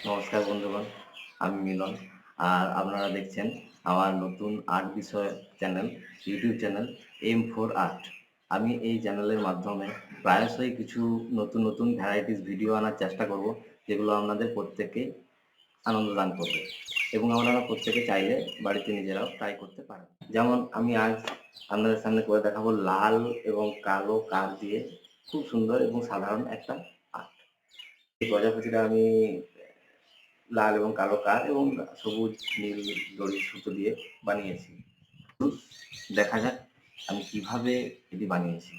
নমস্কার বন্ধুগণ, আমি মিলন। আর আপনারা দেখছেন আমার নতুন আর্ট বিষয় চ্যানেল, ইউটিউব চ্যানেল m4art। আমি এই চ্যানেলের মাধ্যমে প্রায়শই কিছু নতুন নতুন ভ্যারাইটিস ভিডিও আনার চেষ্টা করব, যেগুলো আপনাদের প্রত্যেককেই আনন্দ দান করবে এবং আপনারা প্রত্যেকে চাইলে বাড়িতে নিজেরাও ট্রাই করতে পারেন। যেমন আমি আজ আপনাদের সামনে করে দেখাবো লাল এবং কালো কাঠ দিয়ে খুব সুন্দর এবং সাধারণ একটা আর্ট। এই প্রজাপতিটা আমি লাল এবং কালো কাঠ এবং সবুজ নীল দড়ির সুতো দিয়ে বানিয়েছি। দেখা যাক আমি কিভাবে এটি বানিয়েছি।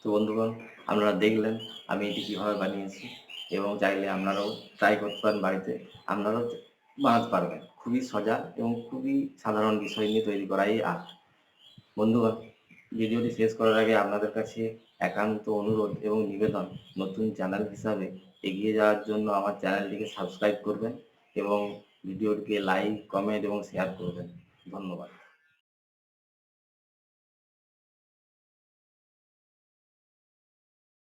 তো বন্ধুগণ, আপনারা দেখলেন আমি এটি কীভাবে বানিয়েছি এবং চাইলে আপনারাও ট্রাই করতে পারেন বাড়িতে। আপনারাও বানাতে পারবেন। খুবই সোজা এবং খুবই সাধারণ বিষয় নিয়ে তৈরি করা এই আর্ট। বন্ধুগণ, ভিডিওটি শেষ করার আগে আপনাদের কাছে একান্ত অনুরোধ এবং নিবেদন, নতুন চ্যানেল হিসাবে এগিয়ে যাওয়ার জন্য আমার চ্যানেলটিকে সাবস্ক্রাইব করবেন এবং ভিডিওটিকে লাইক, কমেন্ট এবং শেয়ার করবেন। ধন্যবাদ।